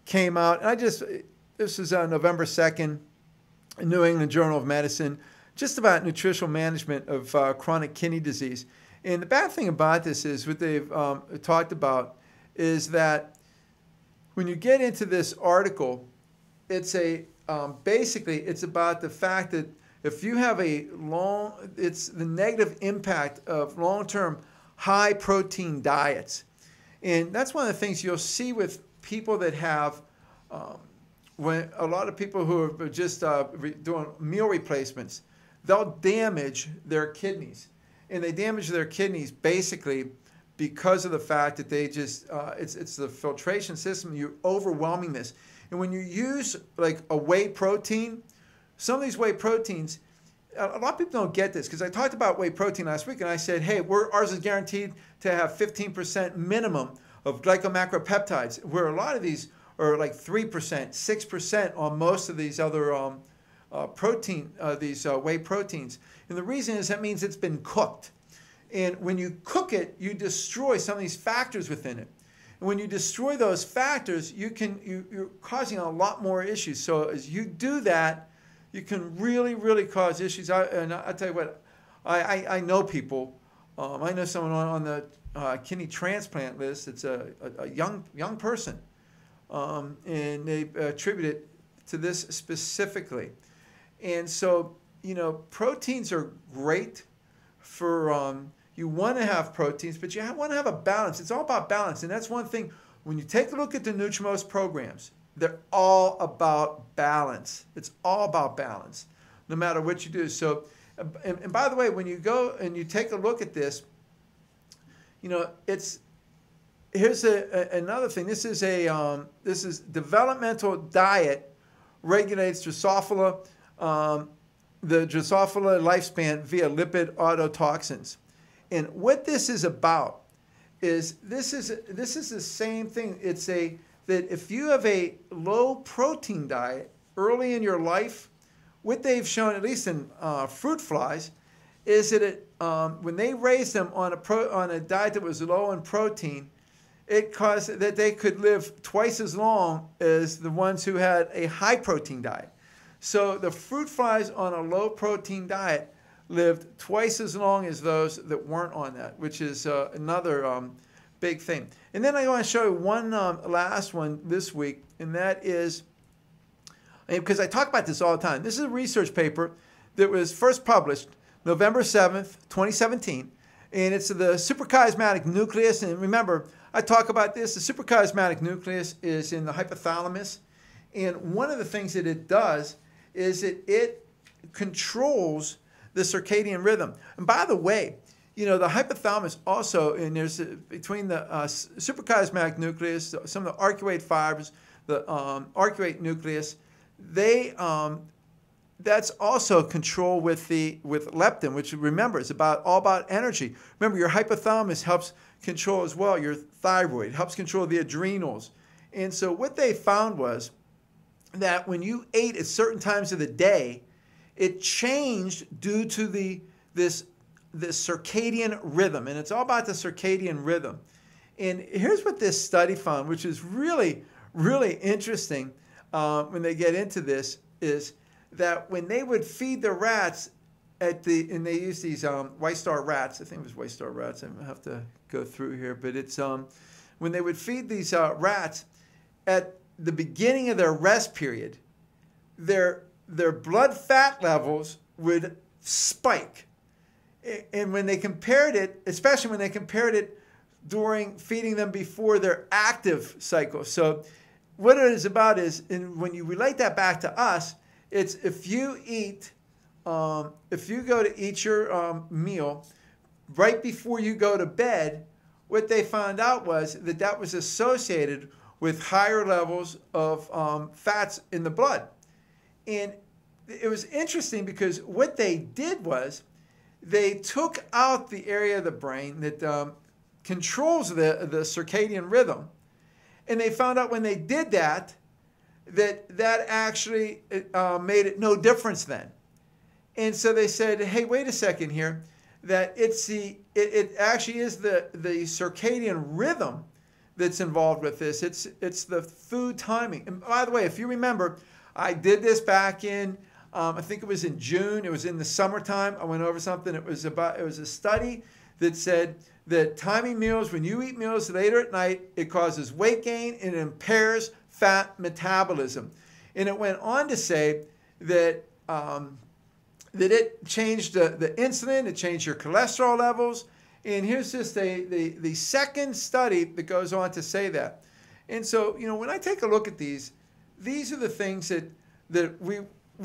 came out, and this is November 2nd, New England Journal of Medicine, just about nutritional management of chronic kidney disease. And the bad thing about this is what they've talked about is that when you get into this article, it's basically it's about the fact that if you have it's the negative impact of long-term high protein diets. And that's one of the things you'll see with people that have, when a lot of people who are just doing meal replacements, they'll damage their kidneys. And they damage their kidneys basically because of the fact that they just, it's the filtration system, you're overwhelming this. And when you use like a whey protein, some of these whey proteins, a lot of people don't get this because I talked about whey protein last week and I said, hey, ours is guaranteed to have 15% minimum of glycomacropeptides, where a lot of these are like 3%, 6% on most of these other whey proteins. And the reason is that means it's been cooked. And when you cook it, you destroy some of these factors within it. And when you destroy those factors, you're causing a lot more issues. So as you do that, you can really cause issues. And I'll tell you what, I know people. I know someone on the kidney transplant list. It's a young person, and they attribute it to this specifically. And so, proteins are great for, you want to have proteins, but you want to have a balance. It's all about balance. And that's one thing, when you take a look at the NutriMost programs, they're all about balance. It's all about balance, no matter what you do. So, and by the way, when you go and you take a look at this, here's another thing. This is developmental diet regulates Drosophila, the Drosophila lifespan via lipid autotoxins. And what this is about is this is the same thing. It's that if you have a low protein diet early in your life, what they've shown, at least in fruit flies, is that when they raised them on a diet that was low in protein, it caused that they could live twice as long as the ones who had a high protein diet. So the fruit flies on a low protein diet lived twice as long as those that weren't on that, which is another big thing. And then I want to show you one last one this week, and that is, because I talk about this all the time, this is a research paper that was first published November 7th, 2017, and it's the suprachiasmatic nucleus. And remember, I talk about this. The suprachiasmatic nucleus is in the hypothalamus, and one of the things that it does is it controls the circadian rhythm. And by the way, the hypothalamus also, and there's between the suprachiasmatic nucleus, some of the arcuate fibers, the arcuate nucleus, that's also control with leptin, which remember is all about energy. Remember, your hypothalamus helps control as well your thyroid, helps control the adrenals. And so what they found was that when you ate at certain times of the day, it changed due to this circadian rhythm, and it's all about the circadian rhythm. And here's what this study found, which is really, really interesting when they get into this, is that when they would feed the rats and they use these white star rats, I think it was white star rats, I have to go through here, but it's when they would feed these rats at the beginning of their rest period, their blood fat levels would spike. And when they compared it, especially when they compared it during feeding them before their active cycle. So what it is about is, when you relate that back to us, it's if you go to eat your meal right before you go to bed, what they found out was that was associated with higher levels of fats in the blood. And it was interesting because what they did was they took out the area of the brain that controls the circadian rhythm, and they found out when they did that actually made it no difference then. And so they said, hey, wait a second here, that it actually is the circadian rhythm that's involved with this. It's the food timing. And by the way, if you remember, I did this back in I think it was in June. It was in the summertime. I went over something. It was a study that said that timing meals, when you eat meals later at night, it causes weight gain and it impairs fat metabolism. And it went on to say that that it changed the insulin, it changed your cholesterol levels. And here's just the second study that goes on to say that. And so, when I take a look at these are the things that we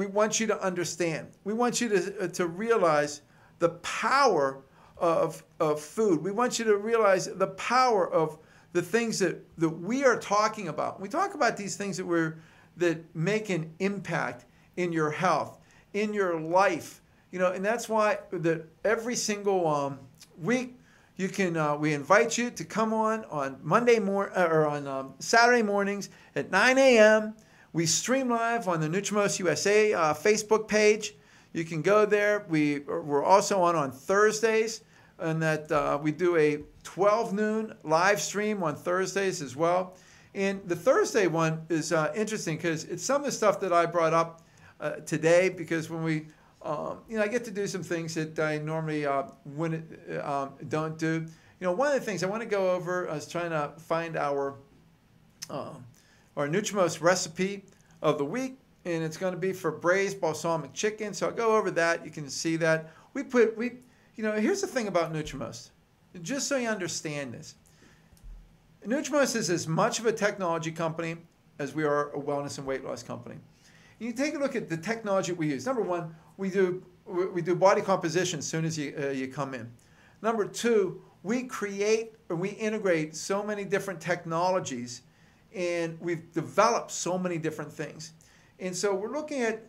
want you to understand. We want you to realize the power of food. We want you to realize the power of the things that we are talking about. We talk about these things that make an impact in your health, in your life. And that's why every single week you can we invite you to come on Monday or on Saturday mornings at 9 a.m. We stream live on the NutriMost USA Facebook page. You can go there. We're also on Thursdays, and that we do a 12 noon live stream on Thursdays as well. And the Thursday one is interesting because it's some of the stuff that I brought up today, because when we, I get to do some things that I normally don't do. One of the things I want to go over, I was trying to find our NutriMost recipe of the week, and it's going to be for braised balsamic chicken. So I'll go over that. You can see that. Here's the thing about NutriMost, just so you understand this. NutriMost is as much of a technology company as we are a wellness and weight loss company. You take a look at the technology we use. Number one, we do body composition as soon as you come in. Number two, we create or we integrate so many different technologies, and we've developed so many different things. And so we're looking at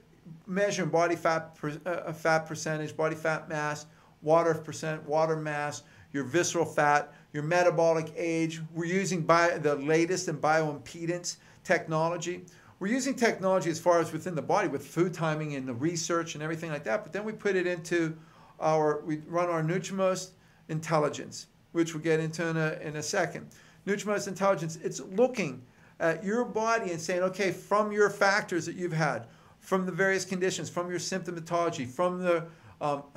measuring body fat percentage, body fat mass, water percent, water mass, your visceral fat, your metabolic age. We're using the latest in bioimpedance technology. We're using technology as far as within the body with food timing and the research and everything like that. But then we put it into we run our NutriMost Intelligence, which we'll get into in a second. NutriMost Intelligence, it's looking at your body and saying, okay, from your factors that you've had, from the various conditions, from your symptomatology, from the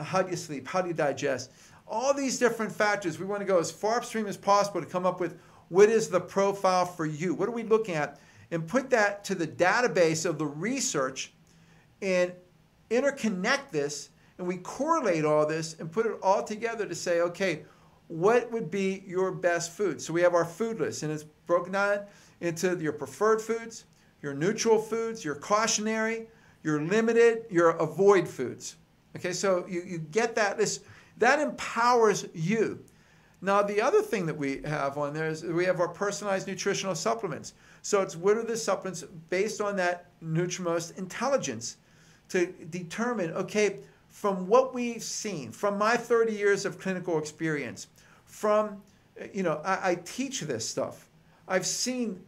how do you sleep, how do you digest, all these different factors, we want to go as far upstream as possible to come up with what is the profile for you. What are we looking at? And put that to the database of the research and interconnect this, and we correlate all this and put it all together to say, okay, what would be your best food? So we have our food list, and it's broken down into your preferred foods, your neutral foods, your cautionary, your limited, your avoid foods. Okay, so you get that list. That empowers you. Now, the other thing that we have on there is we have our personalized nutritional supplements. So it's what are the supplements based on that NutriMost intelligence to determine, okay, from what we've seen, from my 30 years of clinical experience, from, I teach this stuff. I've seen,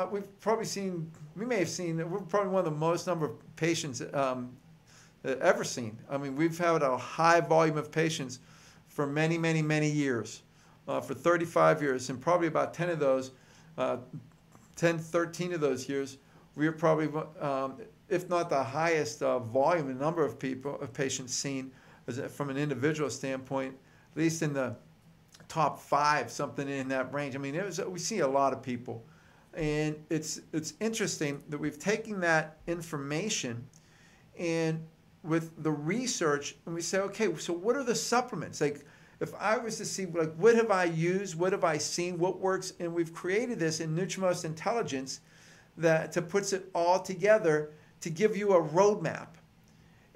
we may have seen, we're probably one of the most number of patients ever seen. I mean, we've had a high volume of patients for many, many, many years, for 35 years, and probably about 10 of those, 13 of those years, we are probably, if not the highest volume and number of patients seen from an individual standpoint, at least in the top 5, something in that range. I mean, we see a lot of people. And it's interesting that we've taken that information and with the research, and we say, okay, so what are the supplements? Like, if I was to see, like, what have I used? What have I seen? What works? And we've created this in NutriMost Intelligence that puts it all together to give you a roadmap.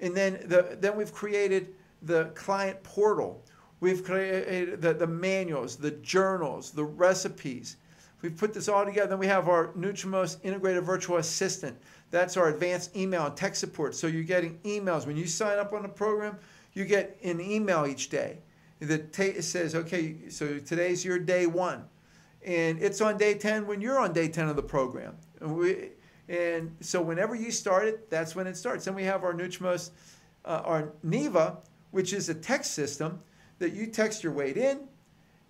And then we've created the client portal. We've created the manuals, the journals, the recipes. We've put this all together. Then we have our NutriMost Integrated Virtual Assistant. That's our advanced email and text support. So you're getting emails. When you sign up on the program, you get an email each day that says, okay, so today's your day 1. And it's on day 10 when you're on day 10 of the program. And so whenever you start it, that's when it starts. Then we have our NutriMost, our Neva, which is a text system that you text your weight in.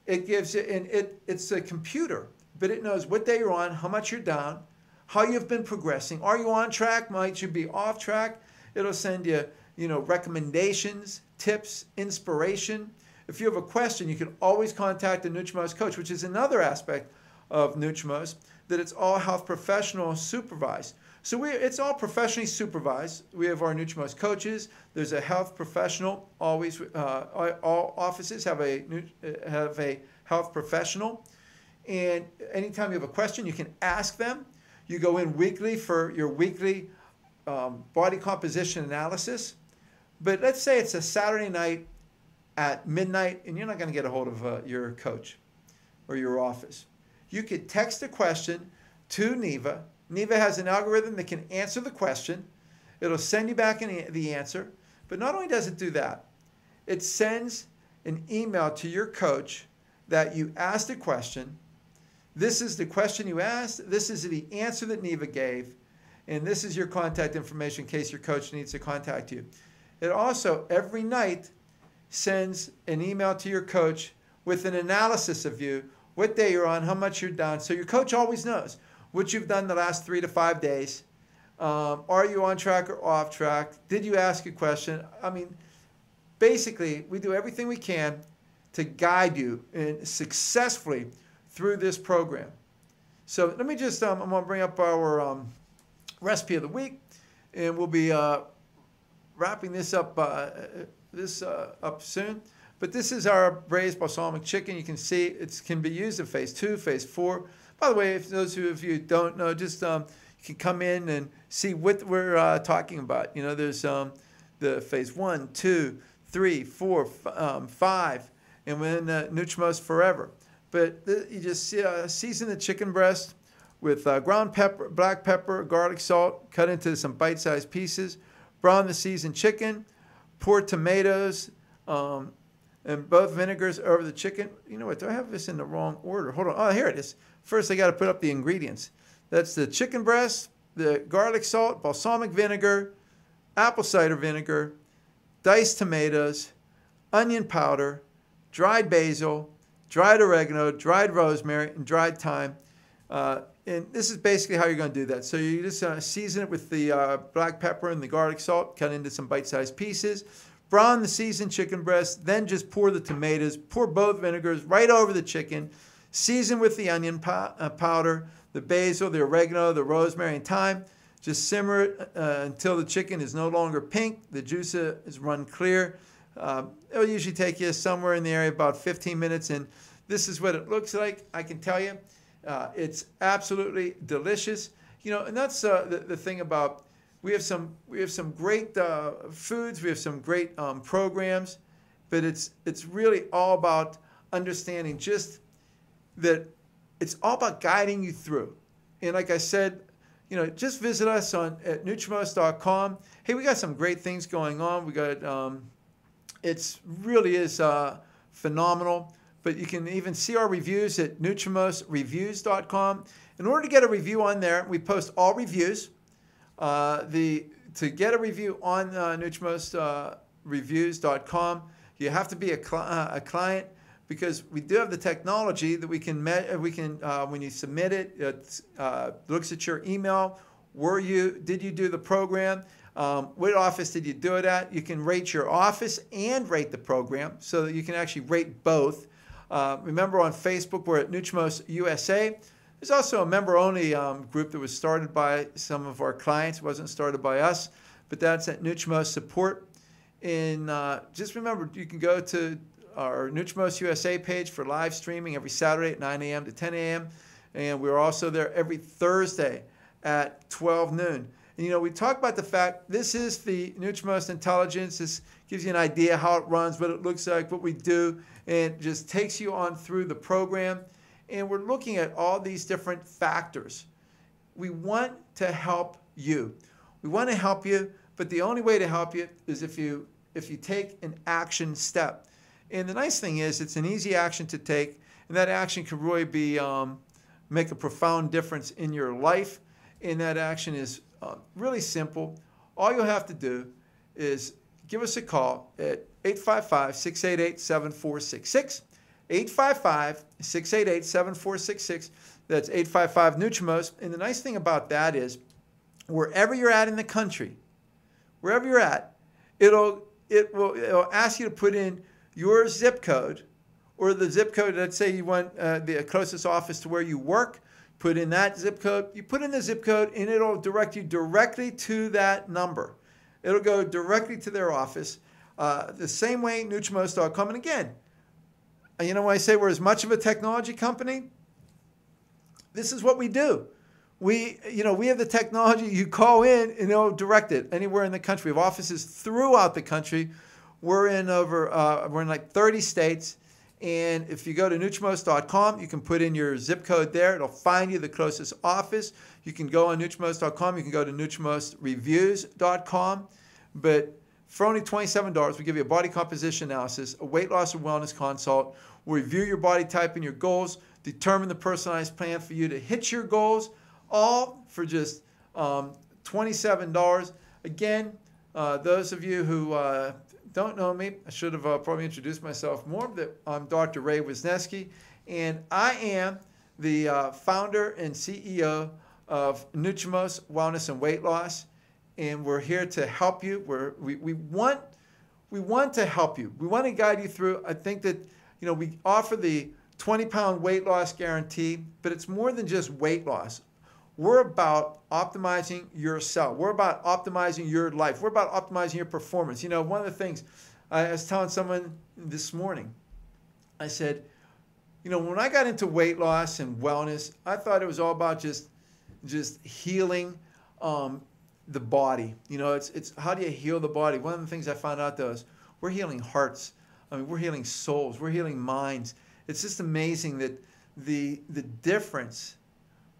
It gives it, and it's a computer, but it knows what day you're on, how much you're down, how you've been progressing. Are you on track? Might you be off track? It'll send you, recommendations, tips, inspiration. If you have a question, you can always contact a NutriMost coach, which is another aspect of NutriMost, that it's all health professional supervised. So it's all professionally supervised. We have our NutriMost coaches. There's a health professional. Always, all offices have a health professional. And anytime you have a question, you can ask them. You go in weekly for your weekly body composition analysis. But let's say it's a Saturday night at midnight, and you're not going to get a hold of your coach or your office. You could text a question to Neva. Neva has an algorithm that can answer the question. It'll send you back the answer. But not only does it do that, it sends an email to your coach that you asked a question. This is the question you asked. This is the answer that Neva gave. And this is your contact information in case your coach needs to contact you. It also, every night, sends an email to your coach with an analysis of you, what day you're on, how much you're down. So your coach always knows what you've done the last 3 to 5 days. Are you on track or off track? Did you ask a question? I mean, basically, we do everything we can to guide you successfully through this program. So let me just, I'm going to bring up our recipe of the week, and we'll be wrapping this up up soon. But this is our braised balsamic chicken. You can see it can be used in phase 2, phase 4. By the way, if those of you who don't know, just you can come in and see what we're talking about. There's the phase 1, 2, 3, 4, 5, and then NutriMost Forever. But you just season the chicken breast with ground pepper, black pepper, garlic salt, cut into some bite-sized pieces. Brown the seasoned chicken. Pour tomatoes and both vinegars over the chicken. You know what? Do I have this in the wrong order? Hold on. Oh, here it is. First, I got to put up the ingredients. That's the chicken breast, the garlic salt, balsamic vinegar, apple cider vinegar, diced tomatoes, onion powder, dried basil, dried oregano, dried rosemary, and dried thyme. And this is basically how you're going to do that. So you just season it with the black pepper and the garlic salt, cut into some bite-sized pieces. Brown the seasoned chicken breast, then just pour the tomatoes, pour both vinegars right over the chicken, season with the onion powder, the basil, the oregano, the rosemary, and thyme. Just simmer it until the chicken is no longer pink, the juice is run clear. It'll usually take you somewhere in the area about 15 minutes, and this is what it looks like. I can tell you, it's absolutely delicious. And that's the thing about, we have some great foods, we have some great programs, but it's really all about understanding just that it's all about guiding you through. And like I said, just visit us at NutriMost.com. Hey, we got some great things going on. We got, it really is phenomenal. But you can even see our reviews at NutriMostReviews.com. In order to get a review on there, we post all reviews. To get a review on NutriMostReviews.com, you have to be a client, because we do have the technology that we can when you submit it, it looks at your email. Did you do the program? What office did you do it at? You can rate your office and rate the program, so that you can actually rate both. Remember, on Facebook, we're at NutriMost USA. There's also a member-only group that was started by some of our clients. It wasn't started by us, but that's at NutriMost Support. And just remember, you can go to our NutriMost USA page for live streaming every Saturday at 9 a.m. to 10 a.m. And we're also there every Thursday at 12 noon. And, we talk about the fact this is the Nutria-Intelligence. This gives you an idea how it runs, what it looks like, what we do, and just takes you on through the program. And we're looking at all these different factors. We want to help you. We want to help you, but the only way to help you is if you take an action step. And the nice thing is, it's an easy action to take, and that action can really be make a profound difference in your life. And that action is really simple. All you'll have to do is give us a call at 855-688-7466. 855-688-7466. That's 855-NutriMost. And the nice thing about that is, wherever you're at in the country, wherever you're at, it'll ask you to put in your zip code, or the zip code. Let's say you want the closest office to where you work. Put in that zip code. You put in the zip code, and it'll direct you directly to that number. It'll go directly to their office. The same way, NutriMost.com. And again, when I say we're as much of a technology company, this is what we do. We have the technology. You call in, and it'll direct it anywhere in the country. We have offices throughout the country. We're in like 30 states. And if you go to NutriMost.com, you can put in your zip code there. It'll find you the closest office. You can go on NutriMost.com. You can go to NutriMostReviews.com. But for only $27, we give you a body composition analysis, a weight loss and wellness consult. We'll review your body type and your goals, determine the personalized plan for you to hit your goals, all for just $27. Again, those of you who don't know me, I should have probably introduced myself more, but I'm Dr. Ray Wisniewski, and I am the founder and CEO of NutriMost Wellness and Weight Loss, and we're here to help you. We want to help you. We want to guide you through. I think that we offer the 20-pound weight loss guarantee, but it's more than just weight loss. We're about optimizing yourself. We're about optimizing your life. We're about optimizing your performance. One of the things I was telling someone this morning, I said, when I got into weight loss and wellness, I thought it was all about just healing the body. It's how do you heal the body? One of the things I found out, though, is we're healing hearts. We're healing souls. We're healing minds. It's just amazing that the difference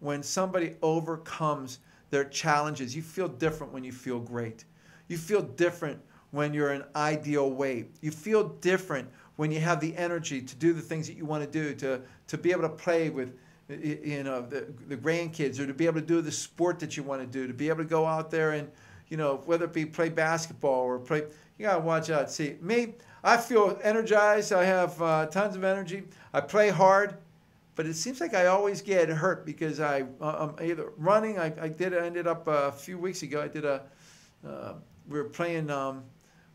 when somebody overcomes their challenges. You feel different when you feel great. You feel different when you're in ideal weight. You feel different when you have the energy to do the things that you want to do, to be able to play with the grandkids, or to be able to do the sport that you want to do, to be able to go out there and, whether it be play basketball or play, you got to watch out. See, me, I feel energized. I have tons of energy. I play hard. But it seems like I always get hurt because I'm either running. I ended up a few weeks ago. We were playing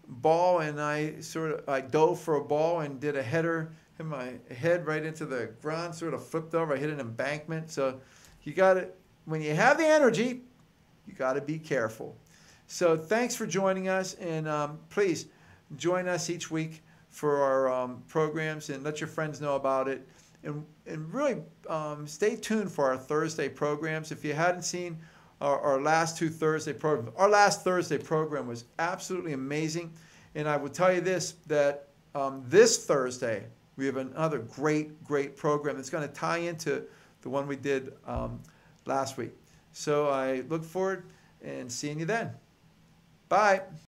ball, and I dove for a ball and did a header, hit my head right into the ground, sort of flipped over. I hit an embankment. So when you have the energy, you got to be careful. So thanks for joining us, and please join us each week for our programs, and let your friends know about it. And really stay tuned for our Thursday programs. If you hadn't seen our last two Thursday programs, our last Thursday program was absolutely amazing. And I will tell you this, that this Thursday, we have another great program that's going to tie into the one we did last week. So I look forward and seeing you then. Bye.